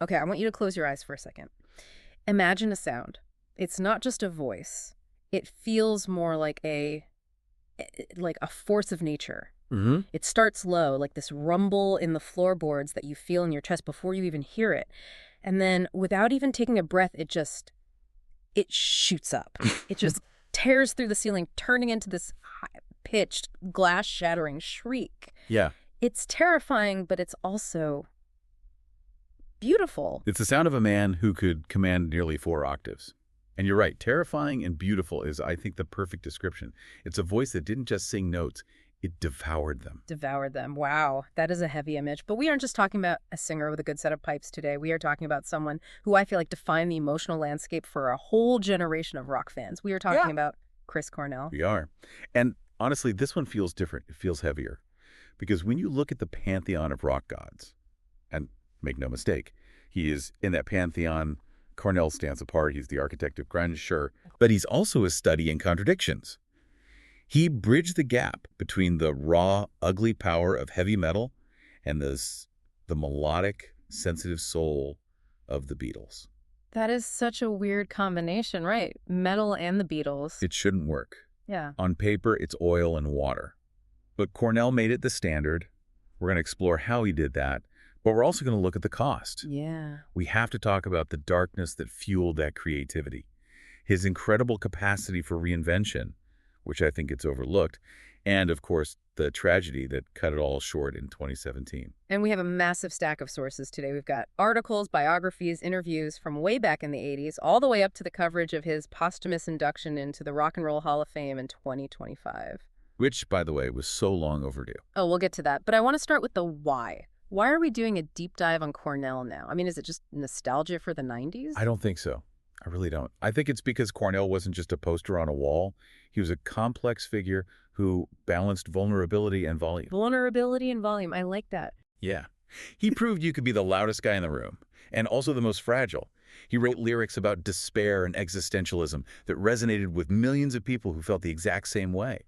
Okay, I want you to close your eyes for a second. Imagine a sound. It's not just a voice. It feels more like a force of nature. Mm-hmm. It starts low, like this rumble in the floorboards that you feel in your chest before you even hear it. And then without even taking a breath, it shoots up. It just tears through the ceiling, turning into this high-pitched, glass-shattering shriek. Yeah. It's terrifying, but it's also beautiful. It's the sound of a man who could command nearly 4 octaves. And you're right, terrifying and beautiful is, I think, the perfect description. It's a voice that didn't just sing notes, it devoured them. Devoured them. Wow, that is a heavy image. But we aren't just talking about a singer with a good set of pipes today. We are talking about someone who I feel like defined the emotional landscape for a whole generation of rock fans. We are talking about Chris Cornell. We are. And honestly, this one feels different. It feels heavier. Because when you look at the pantheon of rock gods, and make no mistake, he is in that pantheon. Cornell stands apart. He's the architect of grunge, sure. But he's also a study in contradictions. He bridged the gap between the raw, ugly power of heavy metal and the melodic, sensitive soul of the Beatles. That is such a weird combination, right? Metal and the Beatles. It shouldn't work. Yeah. On paper, it's oil and water. But Cornell made it the standard. We're going to explore how he did that. But we're also going to look at the cost. Yeah. We have to talk about the darkness that fueled that creativity. His incredible capacity for reinvention, which I think gets overlooked, and, of course, the tragedy that cut it all short in 2017. And we have a massive stack of sources today. We've got articles, biographies, interviews from way back in the 80s, all the way up to the coverage of his posthumous induction into the Rock and Roll Hall of Fame in 2025. Which, by the way, was so long overdue. Oh, we'll get to that. But I want to start with the why. Why are we doing a deep dive on Cornell now? I mean, is it just nostalgia for the 90s? I don't think so. I really don't. I think it's because Cornell wasn't just a poster on a wall. He was a complex figure who balanced vulnerability and volume. Vulnerability and volume. I like that. Yeah. He proved you could be the loudest guy in the room, and also the most fragile. He wrote lyrics about despair and existentialism that resonated with millions of people who felt the exact same way.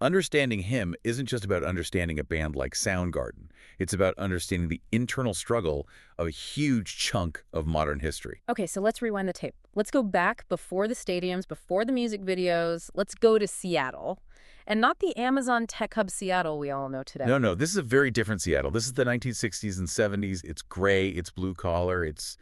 Understanding him isn't just about understanding a band like Soundgarden. It's about understanding the internal struggle of a huge chunk of modern history. Okay, so let's rewind the tape. Let's go back before the stadiums, before the music videos. Let's go to Seattle. And not the Amazon tech hub Seattle we all know today. No, this is a very different Seattle. This is the 1960s and 70s. It's gray, it's blue collar, it's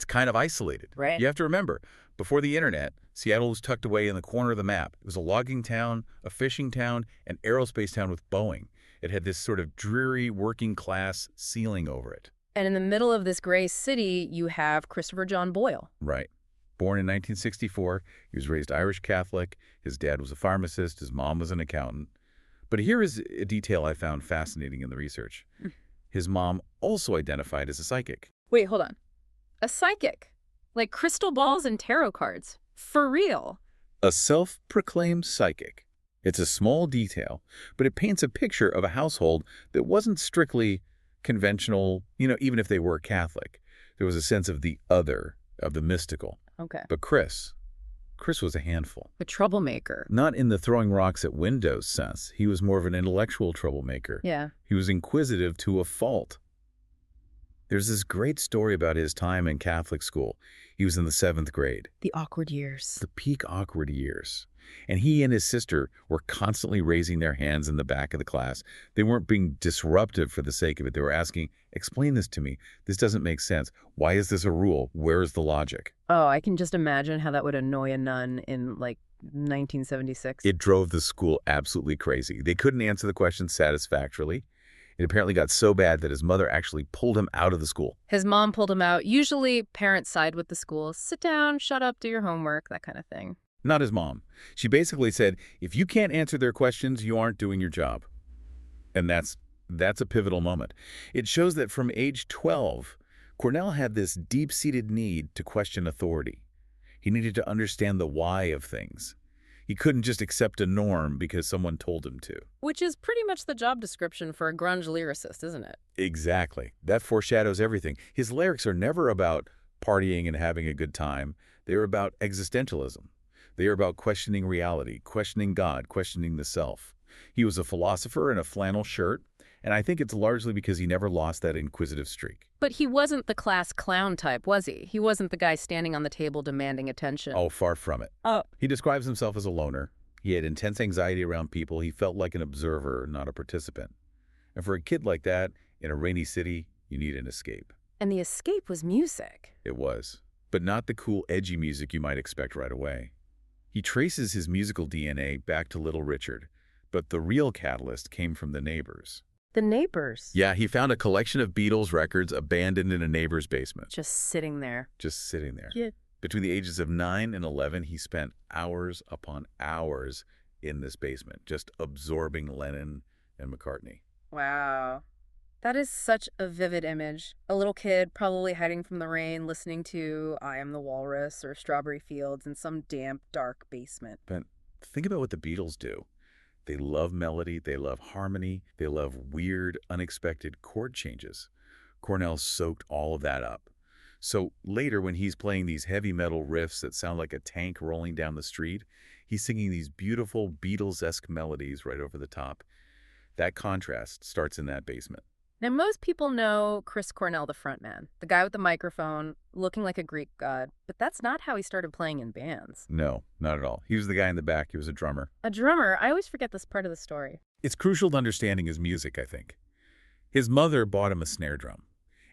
kind of isolated. Right. You have to remember, before the internet, Seattle was tucked away in the corner of the map. It was a logging town, a fishing town, an aerospace town with Boeing. It had this sort of dreary working class ceiling over it. And in the middle of this gray city, you have Christopher John Boyle. Right. Born in 1964, he was raised Irish Catholic. His dad was a pharmacist. His mom was an accountant. But here is a detail I found fascinating in the research. His mom also identified as a psychic. Wait, hold on. A psychic? Like crystal balls and tarot cards? For real? A self-proclaimed psychic. It's a small detail, but it paints a picture of a household that wasn't strictly conventional, even if they were Catholic. There was a sense of the other, of the mystical. Okay. But Chris was a handful. A troublemaker. Not in the throwing rocks at windows sense. He was more of an intellectual troublemaker. Yeah. He was inquisitive to a fault. There's this great story about his time in Catholic school. He was in the 7th grade. The awkward years. The peak awkward years. And he and his sister were constantly raising their hands in the back of the class. They weren't being disruptive for the sake of it. They were asking, explain this to me. This doesn't make sense. Why is this a rule? Where is the logic? Oh, I can just imagine how that would annoy a nun in, 1976. It drove the school absolutely crazy. They couldn't answer the questions satisfactorily. It apparently got so bad that his mother actually pulled him out of the school. His mom pulled him out. Usually parents side with the school. Sit down, shut up, do your homework, that kind of thing. Not his mom. She basically said, if you can't answer their questions, you aren't doing your job. And that's a pivotal moment. It shows that from age 12, Cornell had this deep-seated need to question authority. He needed to understand the why of things. He couldn't just accept a norm because someone told him to. Which is pretty much the job description for a grunge lyricist, isn't it? Exactly. That foreshadows everything. His lyrics are never about partying and having a good time. They're about existentialism. They are about questioning reality, questioning God, questioning the self. He was a philosopher in a flannel shirt, And I think it's largely because he never lost that inquisitive streak. But he wasn't the class clown type, was he? He wasn't the guy standing on the table demanding attention. Oh, far from it. Oh. He describes himself as a loner. He had intense anxiety around people. He felt like an observer, not a participant. And for a kid like that, in a rainy city, you need an escape. And the escape was music. It was. But not the cool, edgy music you might expect right away. He traces his musical DNA back to Little Richard, but the real catalyst came from the neighbors. The neighbors? Yeah, he found a collection of Beatles records abandoned in a neighbor's basement. Just sitting there. Just sitting there. Yeah. Between the ages of 9 and 11, he spent hours upon hours in this basement, just absorbing Lennon and McCartney. Wow. That is such a vivid image. A little kid probably hiding from the rain, listening to I Am the Walrus or Strawberry Fields in some damp, dark basement. But think about what the Beatles do. They love melody, they love harmony, they love weird, unexpected chord changes. Cornell soaked all of that up. So later, when he's playing these heavy metal riffs that sound like a tank rolling down the street, he's singing these beautiful Beatles-esque melodies right over the top. That contrast starts in that basement. Now, most people know Chris Cornell, the frontman, the guy with the microphone, looking like a Greek god, but that's not how he started playing in bands. No, not at all. He was the guy in the back. He was a drummer. A drummer? I always forget this part of the story. It's crucial to understanding his music, I think. His mother bought him a snare drum,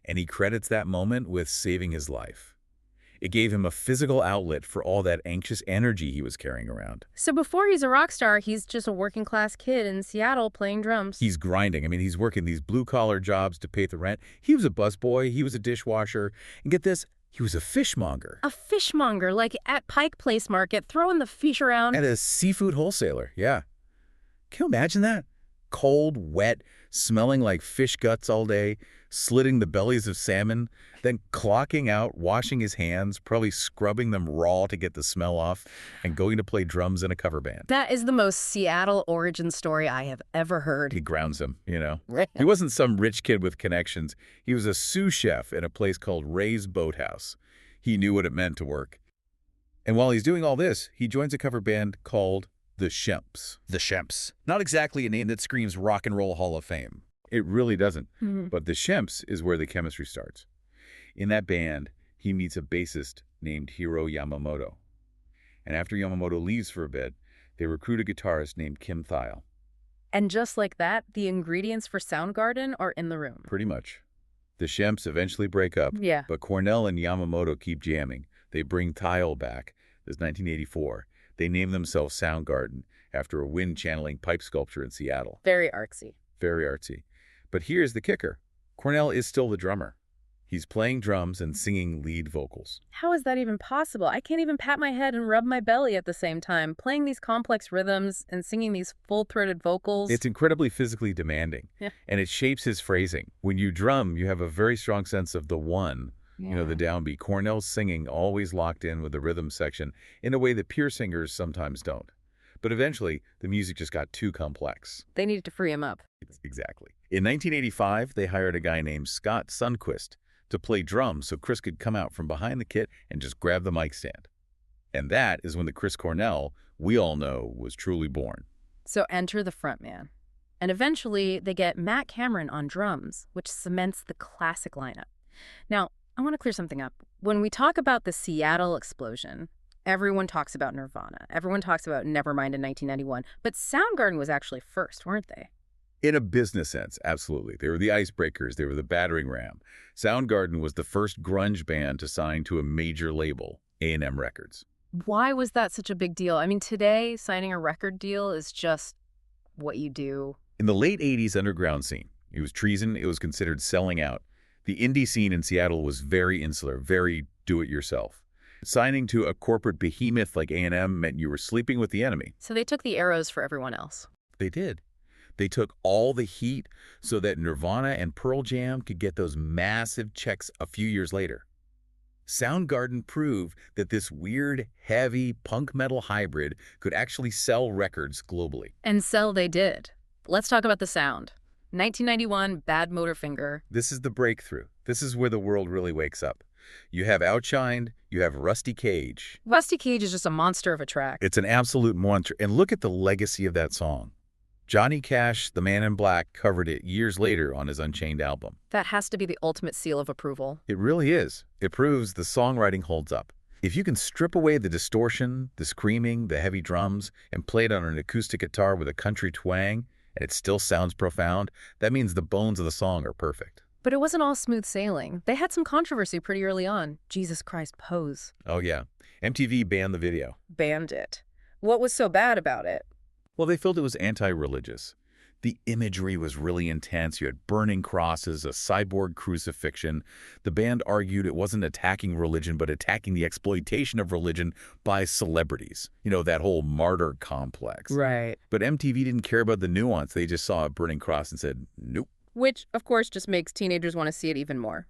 and he credits that moment with saving his life. It gave him a physical outlet for all that anxious energy he was carrying around. So before he's a rock star, he's just a working class kid in Seattle playing drums. He's grinding. I mean, he's working these blue-collar jobs to pay the rent. He was a busboy. He was a dishwasher. And get this, he was a fishmonger. A fishmonger, like at Pike Place Market, throwing the fish around. At a seafood wholesaler, yeah. Can you imagine that? Cold, wet, smelling like fish guts all day, slitting the bellies of salmon, then clocking out, washing his hands, probably scrubbing them raw to get the smell off, and going to play drums in a cover band. That is the most Seattle origin story I have ever heard. He grounds him, you know. He wasn't some rich kid with connections. He was a sous chef in a place called Ray's Boathouse. He knew what it meant to work. And while he's doing all this, he joins a cover band called The Shemps. The Shemps. Not exactly a name that screams Rock and Roll Hall of Fame. It really doesn't. But The Shemps is where the chemistry starts. In that band, he meets a bassist named Hiro Yamamoto. And after Yamamoto leaves for a bit, they recruit a guitarist named Kim Thayil. And just like that, the ingredients for Soundgarden are in the room. Pretty much. The Shemps eventually break up, Yeah. but Cornell and Yamamoto keep jamming. They bring Thayil back. This is 1984. They name themselves Soundgarden after a wind-channeling pipe sculpture in Seattle. Very artsy. Very artsy. But here's the kicker. Cornell is still the drummer. He's playing drums and singing lead vocals. How is that even possible? I can't even pat my head and rub my belly at the same time, playing these complex rhythms and singing these full-throated vocals. It's incredibly physically demanding, and it shapes his phrasing. When you drum, you have a very strong sense of the one, you know, the downbeat. Cornell's singing always locked in with the rhythm section in a way that pure singers sometimes don't. But eventually, the music just got too complex. They needed to free him up. Exactly. In 1985, they hired a guy named Scott Sundquist to play drums so Chris could come out from behind the kit and just grab the mic stand. And that is when the Chris Cornell we all know was truly born. So enter the frontman. And eventually, they get Matt Cameron on drums, which cements the classic lineup. Now, I want to clear something up. When we talk about the Seattle explosion, everyone talks about Nirvana. Everyone talks about Nevermind in 1991. But Soundgarden was actually first, weren't they? In a business sense, absolutely. They were the icebreakers. They were the battering ram. Soundgarden was the first grunge band to sign to a major label, A&M Records. Why was that such a big deal? I mean, today, signing a record deal is just what you do. In the late 80s underground scene, it was treason. It was considered selling out. The indie scene in Seattle was very insular, very do-it-yourself. Signing to a corporate behemoth like A&M meant you were sleeping with the enemy. So they took the arrows for everyone else. They did. They took all the heat so that Nirvana and Pearl Jam could get those massive checks a few years later. Soundgarden proved that this weird, heavy punk metal hybrid could actually sell records globally. And sell they did. Let's talk about the sound. 1991, Badmotorfinger. This is the breakthrough. This is where the world really wakes up. You have Outshined, you have Rusty Cage. Rusty Cage is just a monster of a track. It's an absolute monster. And look at the legacy of that song. Johnny Cash, the Man in Black, covered it years later on his Unchained album. That has to be the ultimate seal of approval. It really is. It proves the songwriting holds up. If you can strip away the distortion, the screaming, the heavy drums, and play it on an acoustic guitar with a country twang, and it still sounds profound, that means the bones of the song are perfect. But it wasn't all smooth sailing. They had some controversy pretty early on. Jesus Christ, Pose. Oh yeah, MTV banned the video. Banned it. What was so bad about it? Well, they felt it was anti-religious. The imagery was really intense. You had burning crosses, a cyborg crucifixion. The band argued it wasn't attacking religion, but attacking the exploitation of religion by celebrities. You know, that whole martyr complex. Right. But MTV didn't care about the nuance. They just saw a burning cross and said, nope. Which, of course, just makes teenagers want to see it even more.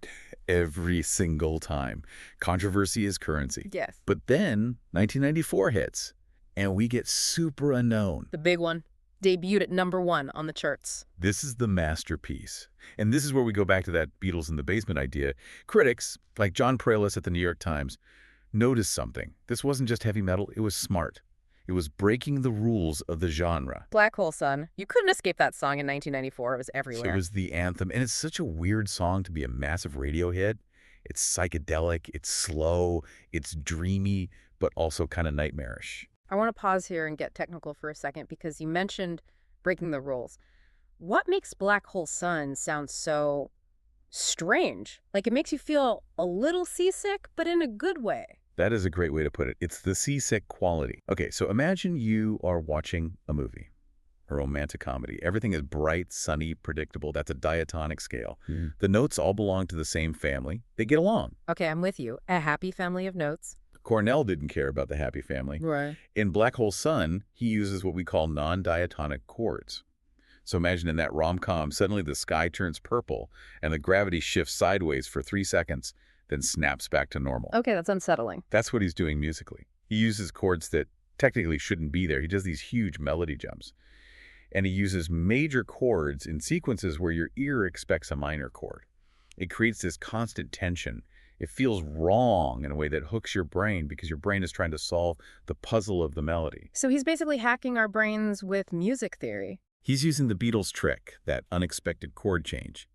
Every single time. Controversy is currency. Yes. But then 1994 hits, and we get Superunknown. The big one. Debuted at #1 on the charts. This is the masterpiece. And this is where we go back to that Beatles in the basement idea. Critics, like John Pralis at the New York Times, noticed something. This wasn't just heavy metal, it was smart. It was breaking the rules of the genre. Black Hole Sun. You couldn't escape that song in 1994. It was everywhere. So it was the anthem. And it's such a weird song to be a massive radio hit. It's psychedelic, it's slow, it's dreamy, but also kind of nightmarish. I want to pause here and get technical for a second because you mentioned breaking the rules. What makes Black Hole Sun sound so strange? Like it makes you feel a little seasick, but in a good way. That is a great way to put it. It's the seasick quality. Okay, so imagine you are watching a movie, a romantic comedy. Everything is bright, sunny, predictable. That's a diatonic scale. The notes all belong to the same family. They get along. Okay, I'm with you. A happy family of notes. Cornell didn't care about the happy family. Right. In Black Hole Sun, he uses what we call non-diatonic chords. So imagine in that rom-com, suddenly the sky turns purple and the gravity shifts sideways for 3 seconds, then snaps back to normal. Okay, that's unsettling. That's what he's doing musically. He uses chords that technically shouldn't be there. He does these huge melody jumps. And he uses major chords in sequences where your ear expects a minor chord. It creates this constant tension. It feels wrong in a way that hooks your brain because your brain is trying to solve the puzzle of the melody. So he's basically hacking our brains with music theory. He's using the Beatles' trick, that unexpected chord change.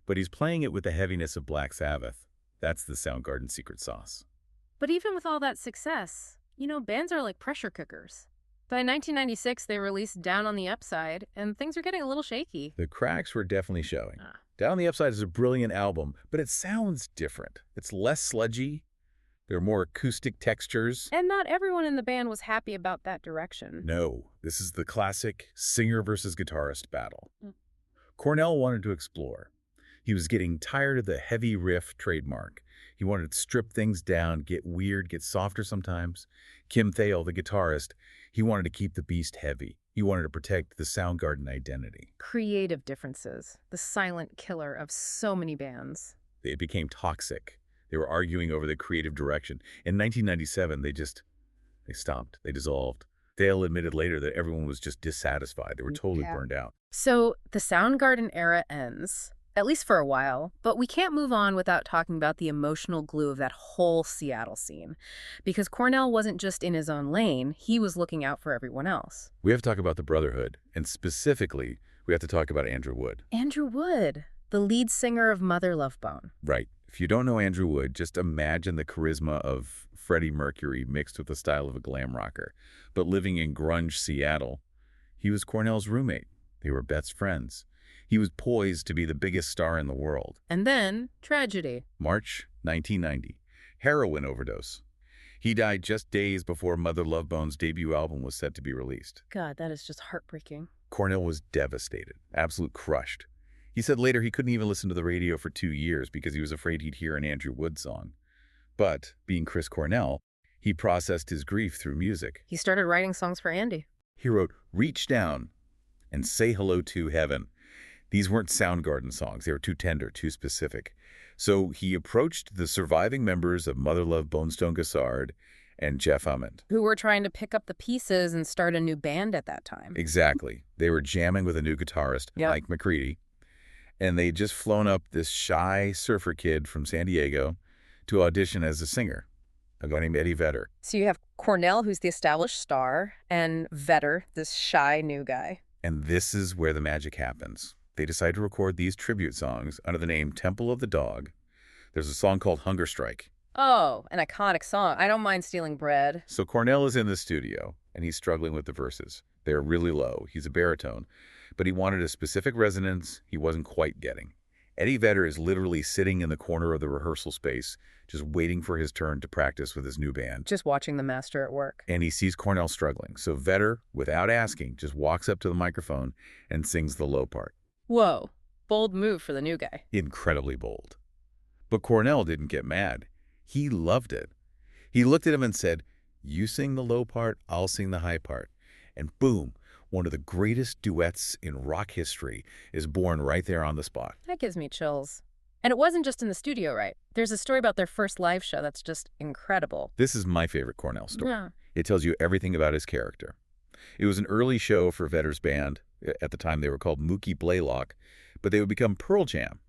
But he's playing it with the heaviness of Black Sabbath. That's the Soundgarden secret sauce. But even with all that success, bands are like pressure cookers. By 1996, they released Down on the Upside, and things are getting a little shaky. The cracks were definitely showing. Down on the Upside is a brilliant album, but it sounds different. It's less sludgy. There are more acoustic textures. And not everyone in the band was happy about that direction. No, this is the classic singer versus guitarist battle. Cornell wanted to explore. He was getting tired of the heavy riff trademark. He wanted to strip things down, get weird, get softer sometimes. Kim Thayil, the guitarist, he wanted to keep the beast heavy. He wanted to protect the Soundgarden identity. Creative differences, the silent killer of so many bands. It became toxic. They were arguing over the creative direction. In 1997, they stopped. They dissolved. Thayil admitted later that everyone was just dissatisfied. They were totally burned out. So the Soundgarden era ends, at least for a while, but we can't move on without talking about the emotional glue of that whole Seattle scene. Because Cornell wasn't just in his own lane, he was looking out for everyone else. We have to talk about the Brotherhood, and specifically, we have to talk about Andrew Wood. Andrew Wood, the lead singer of Mother Love Bone. Right. If you don't know Andrew Wood, just imagine the charisma of Freddie Mercury mixed with the style of a glam rocker. But living in grunge Seattle, he was Cornell's roommate. They were best friends. He was poised to be the biggest star in the world. And then, tragedy. March 1990. Heroin overdose. He died just days before Mother Love Bone's debut album was set to be released. God, that is just heartbreaking. Cornell was devastated, absolute crushed. He said later he couldn't even listen to the radio for 2 years because he was afraid he'd hear an Andrew Wood song. But, being Chris Cornell, he processed his grief through music. He started writing songs for Andy. He wrote Reach Down and Say Hello to Heaven. These weren't Soundgarden songs. They were too tender, too specific. So he approached the surviving members of Mother Love Bone Stone Gossard and Jeff Ament, who were trying to pick up the pieces and start a new band at that time. Exactly. They were jamming with a new guitarist, Mike McCready, and they'd just flown up this shy surfer kid from San Diego to audition as a singer, a guy named Eddie Vedder. So you have Cornell, who's the established star, and Vedder, this shy new guy. And this is where the magic happens. They decide to record these tribute songs under the name Temple of the Dog. There's a song called Hunger Strike. Oh, an iconic song. I don't mind stealing bread. So Cornell is in the studio, and he's struggling with the verses. They're really low. He's a baritone, but he wanted a specific resonance he wasn't quite getting. Eddie Vedder is literally sitting in the corner of the rehearsal space, just waiting for his turn to practice with his new band. Just watching the master at work. And he sees Cornell struggling. So Vedder, without asking, just walks up to the microphone and sings the low part. Whoa, bold move for the new guy. Incredibly bold. But Cornell didn't get mad. He loved it. He looked at him and said, "You sing the low part, I'll sing the high part." And boom, one of the greatest duets in rock history is born right there on the spot. That gives me chills. And it wasn't just in the studio, right? There's a story about their first live show that's just incredible. This is my favorite Cornell story. Yeah. It tells you everything about his character. It was an early show for Vedder's band. At the time, they were called Mookie Blaylock, but they would become Pearl Jam.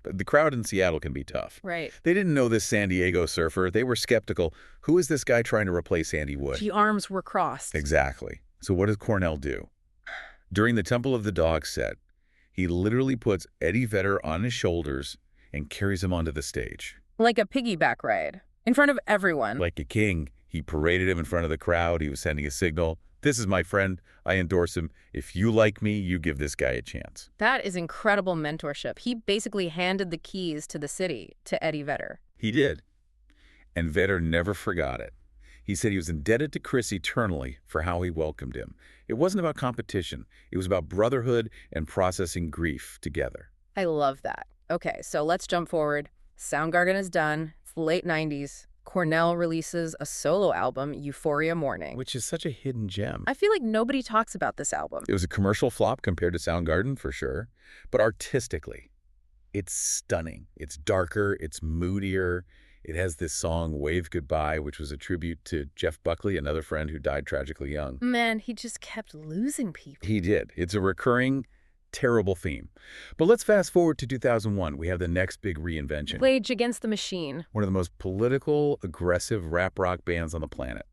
The crowd in Seattle can be tough. Right. They didn't know this San Diego surfer. They were skeptical. Who is this guy trying to replace Andy Wood? The arms were crossed. Exactly. So what does Cornell do? During the Temple of the Dog set, he literally puts Eddie Vedder on his shoulders and carries him onto the stage. Like a piggyback ride. In front of everyone. Like a king, he paraded him in front of the crowd. He was sending a signal. This is my friend. I endorse him. If you like me, you give this guy a chance. That is incredible mentorship. He basically handed the keys to the city to Eddie Vedder. He did. And Vedder never forgot it. He said he was indebted to Chris eternally for how he welcomed him. It wasn't about competition. It was about brotherhood and processing grief together. I love that. Okay, so let's jump forward. Soundgarden is done. It's the late 90s. Cornell releases a solo album, Euphoria Morning. Which is such a hidden gem. I feel like nobody talks about this album. It was a commercial flop compared to Soundgarden, for sure. But artistically, it's stunning. It's darker. It's moodier. It has this song, Wave Goodbye, which was a tribute to Jeff Buckley, another friend who died tragically young. Man, he just kept losing people. He did. It's a recurring, terrible theme. But let's fast forward to 2001. We have the next big reinvention. Rage Against the Machine. One of the most political, aggressive rap rock bands on the planet.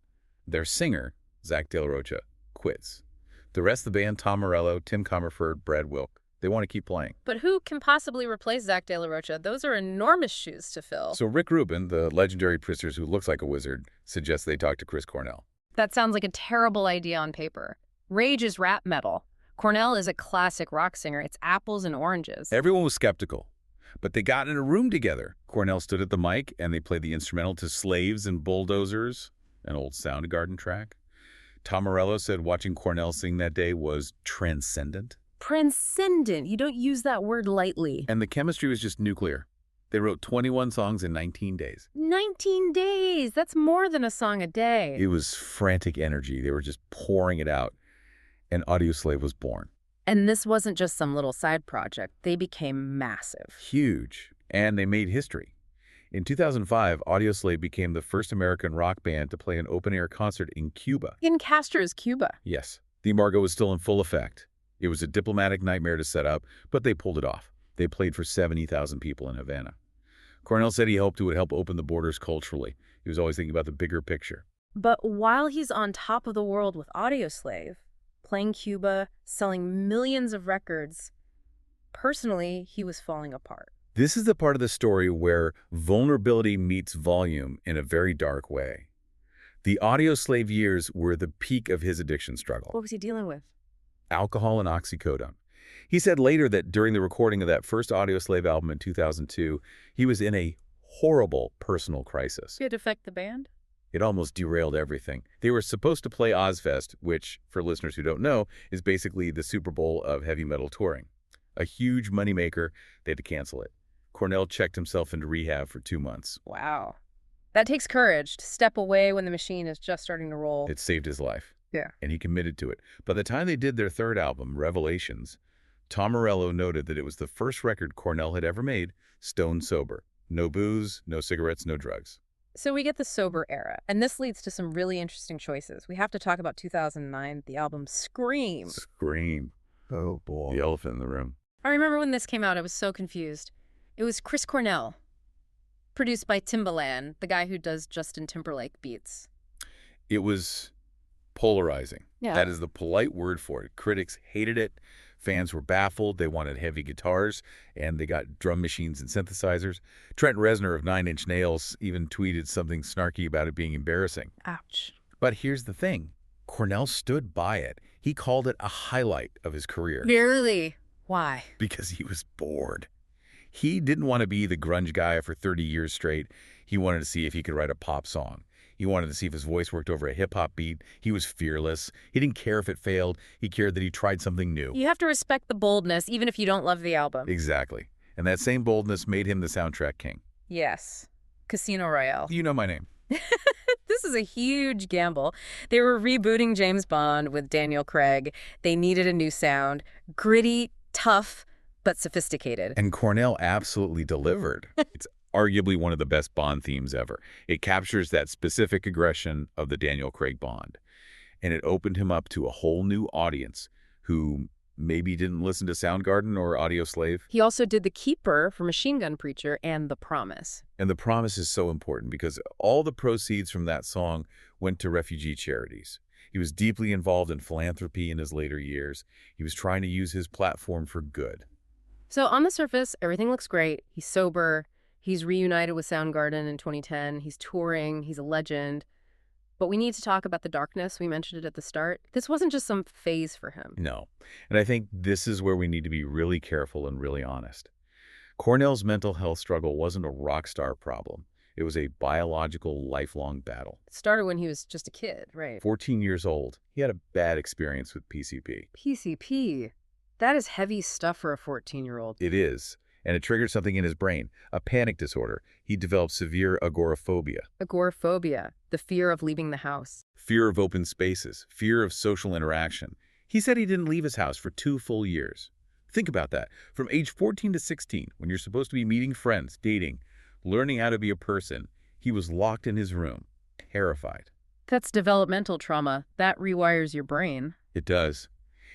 Their singer, Zach De La Rocha, quits. The rest of the band, Tom Morello, Tim Comerford, Brad Wilk, they want to keep playing. But who can possibly replace Zach De La Rocha? Those are enormous shoes to fill. So Rick Rubin, the legendary producer who looks like a wizard, suggests they talk to Chris Cornell. That sounds like a terrible idea on paper. Rage is rap metal. Cornell is a classic rock singer. It's apples and oranges. Everyone was skeptical, but they got in a room together. Cornell stood at the mic, and they played the instrumental to Slaves and Bulldozers, an old Soundgarden track. Tom Morello said watching Cornell sing that day was transcendent. Transcendent. You don't use that word lightly. And the chemistry was just nuclear. They wrote 21 songs in 19 days. 19 days. That's more than a song a day. It was frantic energy. They were just pouring it out. And Audioslave was born. And this wasn't just some little side project. They became massive. Huge. And they made history. In 2005, Audioslave became the first American rock band to play an open-air concert in Cuba. In Castro's Cuba. Yes. The embargo was still in full effect. It was a diplomatic nightmare to set up, but they pulled it off. They played for 70,000 people in Havana. Cornell said he hoped it would help open the borders culturally. He was always thinking about the bigger picture. But while he's on top of the world with Audioslave, playing Cuba, selling millions of records, personally, he was falling apart. This is the part of the story where vulnerability meets volume in a very dark way. The Audioslave years were the peak of his addiction struggle. What was he dealing with? Alcohol and oxycodone. He said later that during the recording of that first Audioslave album in 2002, he was in a horrible personal crisis. Did it affect the band? It almost derailed everything. They were supposed to play Ozfest, which, for listeners who don't know, is basically the Super Bowl of heavy metal touring. A huge moneymaker. They had to cancel it. Cornell checked himself into rehab for 2 months. Wow. That takes courage to step away when the machine is just starting to roll. It saved his life. Yeah. And he committed to it. By the time they did their third album, Revelations, Tom Morello noted that it was the first record Cornell had ever made, stone sober. No booze, no cigarettes, no drugs. So we get the sober era, and this leads to some really interesting choices. We have to talk about 2009, the album Scream. Scream. Oh, boy. The elephant in the room. I remember when this came out, I was so confused. It was Chris Cornell, produced by Timbaland, the guy who does Justin Timberlake beats. It was Polarizing. Yeah. That is the polite word for it. Critics hated it. Fans were baffled. They wanted heavy guitars, and they got drum machines and synthesizers. Trent Reznor of Nine Inch Nails even tweeted something snarky about it being embarrassing. Ouch. But here's the thing. Cornell stood by it. He called it a highlight of his career. Really? Why? Because he was bored. He didn't want to be the grunge guy for 30 years straight. He wanted to see if he could write a pop song. He wanted to see if his voice worked over a hip-hop beat. He was fearless. He didn't care if it failed. He cared that he tried something new. You have to respect the boldness, even if you don't love the album. Exactly. And that same boldness made him the soundtrack king. Yes. Casino Royale. You know my name. This is a huge gamble. They were rebooting James Bond with Daniel Craig. They needed a new sound. Gritty, tough, but sophisticated. And Cornell absolutely delivered. It's arguably one of the best Bond themes ever. It captures that specific aggression of the Daniel Craig Bond. And it opened him up to a whole new audience who maybe didn't listen to Soundgarden or Audioslave. He also did The Keeper for Machine Gun Preacher and The Promise. And The Promise is so important because all the proceeds from that song went to refugee charities. He was deeply involved in philanthropy in his later years. He was trying to use his platform for good. So on the surface, everything looks great. He's sober. He's reunited with Soundgarden in 2010. He's touring. He's a legend. But we need to talk about the darkness. We mentioned it at the start. This wasn't just some phase for him. No. And I think this is where we need to be really careful and really honest. Cornell's mental health struggle wasn't a rock star problem. It was a biological, lifelong battle. It started when he was just a kid, right? 14 years old, he had a bad experience with PCP. PCP. That is heavy stuff for a 14-year-old. It is. And it triggered something in his brain, a panic disorder. He developed severe agoraphobia. Agoraphobia, the fear of leaving the house. Fear of open spaces, fear of social interaction. He said he didn't leave his house for 2 full years. Think about that. From age 14 to 16, when you're supposed to be meeting friends, dating, learning how to be a person, he was locked in his room, terrified. That's developmental trauma. That rewires your brain. It does.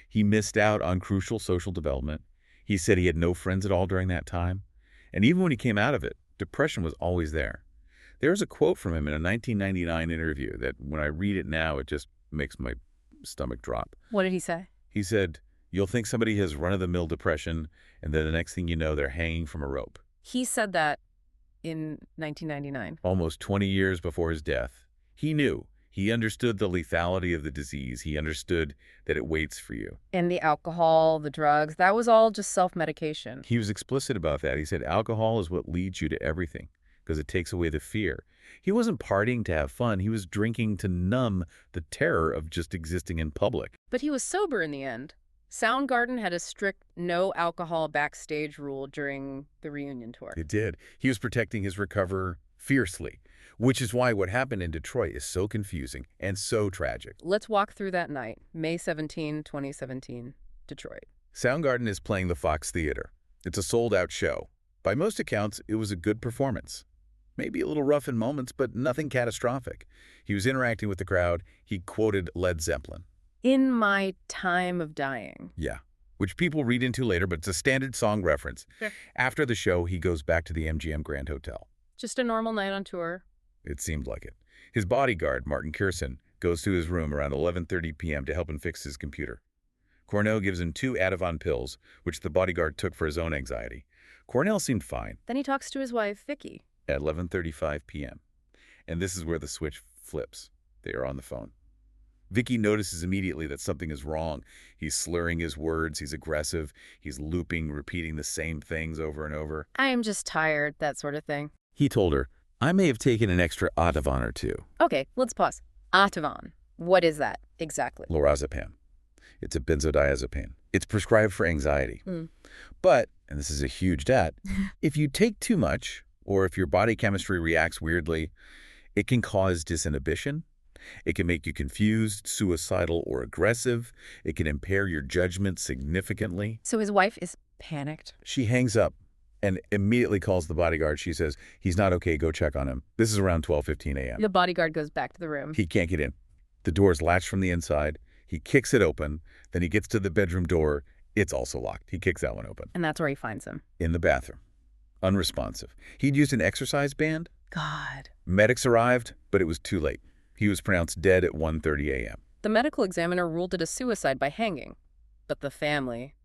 He missed out on crucial social development. He said he had no friends at all during that time. And even when he came out of it, depression was always there. There's a quote from him in a 1999 interview that when I read it now, it just makes my stomach drop. What did he say? He said, "You'll think somebody has run-of-the-mill depression, and then the next thing you know, they're hanging from a rope." He said that in 1999. Almost 20 years before his death. He knew. He understood the lethality of the disease. He understood that it waits for you. And the alcohol, the drugs, that was all just self-medication. He was explicit about that. He said alcohol is what leads you to everything because it takes away the fear. He wasn't partying to have fun. He was drinking to numb the terror of just existing in public. But he was sober in the end. Soundgarden had a strict no alcohol backstage rule during the reunion tour. It did. He was protecting his recovery fiercely, which is why what happened in Detroit is so confusing and so tragic. Let's walk through that night, May 17, 2017, Detroit. Soundgarden is playing the Fox Theater. It's a sold-out show. By most accounts, it was a good performance. Maybe a little rough in moments, but nothing catastrophic. He was interacting with the crowd. He quoted Led Zeppelin. In my time of dying. Yeah, which people read into later, but it's a standard song reference. Sure. After the show, he goes back to the MGM Grand Hotel. Just a normal night on tour. It seemed like it. His bodyguard, Martin Kirsten, goes to his room around 11:30 p.m. to help him fix his computer. Cornell gives him 2 Ativan pills, which the bodyguard took for his own anxiety. Cornell seemed fine. Then he talks to his wife, Vicky. At 11:35 p.m. And this is where the switch flips. They are on the phone. Vicky notices immediately that something is wrong. He's slurring his words. He's aggressive. He's looping, repeating the same things over and over. I am just tired, that sort of thing. He told her, "I may have taken an extra Ativan or 2. Okay, let's pause. Ativan. What is that exactly? Lorazepam. It's a benzodiazepine. It's prescribed for anxiety. But, and this is a huge dat, if you take too much, or if your body chemistry reacts weirdly, it can cause disinhibition. It can make you confused, suicidal, or aggressive. It can impair your judgment significantly." So his wife is panicked. She hangs up and immediately calls the bodyguard. She says, "He's not okay, go check on him." This is around 12:15 a.m. The bodyguard goes back to the room. He can't get in. The door's latched from the inside. He kicks it open. Then he gets to the bedroom door. It's also locked. He kicks that one open. And that's where he finds him. In the bathroom. Unresponsive. He'd used an exercise band. God. Medics arrived, but it was too late. He was pronounced dead at 1:30 a.m. The medical examiner ruled it a suicide by hanging. But the family,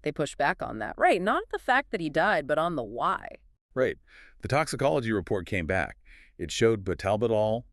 they pushed back on that. Right, not the fact that he died, but on the why. Right. The toxicology report came back. It showed butalbital,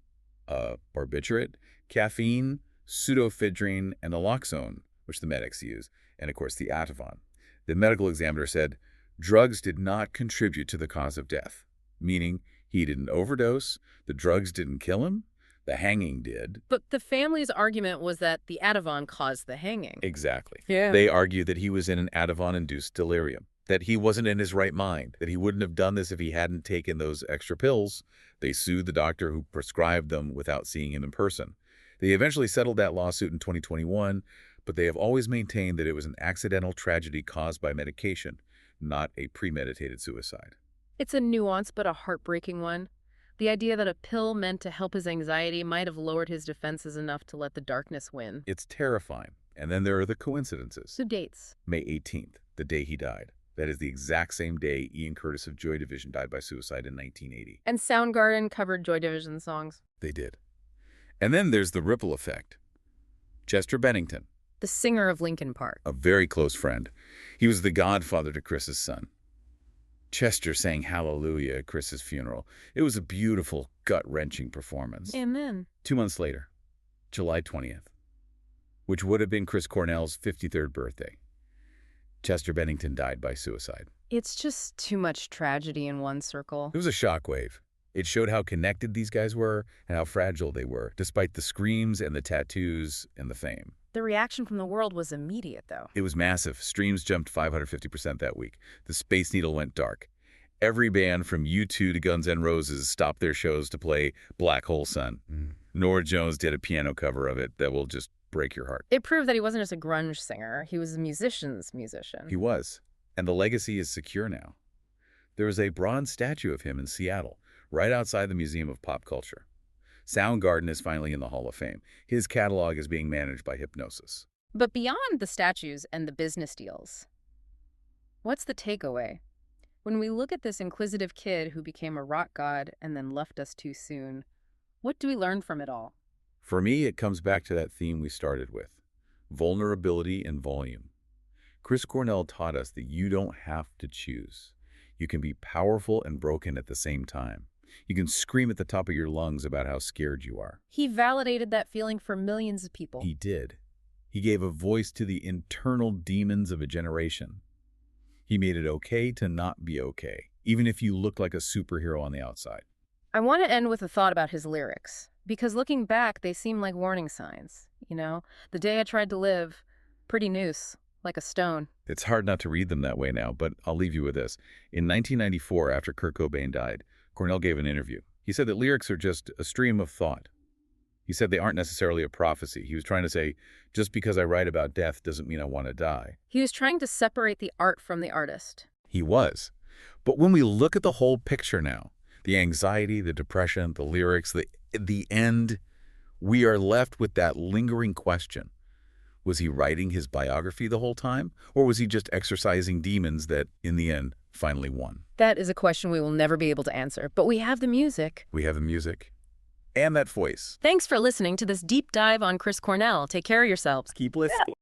barbiturate, caffeine, pseudoephedrine, and naloxone, which the medics use, and of course the Ativan. The medical examiner said drugs did not contribute to the cause of death, meaning he didn't overdose, the drugs didn't kill him, the hanging did. But the family's argument was that the Ativan caused the hanging. Exactly. Yeah. They argued that he was in an Ativan-induced delirium, that he wasn't in his right mind, that he wouldn't have done this if he hadn't taken those extra pills. They sued the doctor who prescribed them without seeing him in person. They eventually settled that lawsuit in 2021, but they have always maintained that it was an accidental tragedy caused by medication, not a premeditated suicide. It's a nuanced but a heartbreaking one. The idea that a pill meant to help his anxiety might have lowered his defenses enough to let the darkness win. It's terrifying. And then there are the coincidences. So dates. May 18th, the day he died. That is the exact same day Ian Curtis of Joy Division died by suicide in 1980. And Soundgarden covered Joy Division songs. They did. And then there's the ripple effect. Chester Bennington, The singer of Linkin Park. a very close friend. He was the godfather to Chris's son. Chester sang Hallelujah at Chris's funeral. It was a beautiful, gut-wrenching performance. And then 2 months later, July 20th, which would have been Chris Cornell's 53rd birthday, Chester Bennington died by suicide. it's just too much tragedy in one circle. It was a shockwave. It showed how connected these guys were and how fragile they were, despite the screams and the tattoos and the fame. The reaction from the world was immediate, though. It was massive. Streams jumped 550% that week. The Space Needle went dark. Every band from U2 to Guns N' Roses stopped their shows to play Black Hole Sun. Norah Jones did a piano cover of it that will just break your heart. It proved that he wasn't just a grunge singer. He was a musician's musician. He was. And the legacy is secure now. There is a bronze statue of him in Seattle, right outside the Museum of Pop Culture. Soundgarden is finally in the Hall of Fame. His catalog is being managed by Hypnosis. But beyond the statues and the business deals, what's the takeaway? When we look at this inquisitive kid who became a rock god and then left us too soon, what do we learn from it all? For me, it comes back to that theme we started with, vulnerability and volume. Chris Cornell taught us that you don't have to choose. You can be powerful and broken at the same time. You can scream at the top of your lungs about how scared you are. He validated that feeling for millions of people. He did. He gave a voice to the internal demons of a generation. He made it okay to not be okay, even if you look like a superhero on the outside. I want to end with a thought about his lyrics, because looking back, they seem like warning signs. You know, the day I tried to live, pretty noose, like a stone. It's hard not to read them that way now, but I'll leave you with this. In 1994, after Kurt Cobain died, Cornell gave an interview. He said that lyrics are just a stream of thought. He said they aren't necessarily a prophecy. He was trying to say, just because I write about death doesn't mean I want to die. He was trying to separate the art from the artist. He was. But when we look at the whole picture now, the anxiety, the depression, the lyrics, the end, we are left with that lingering question. Was he writing his biography the whole time? Or was he just exercising demons that, in the end, finally won? That is a question we will never be able to answer, but we have the music. We have the music. And that voice. Thanks for listening to this deep dive on Chris Cornell. Take care of yourselves. Keep listening.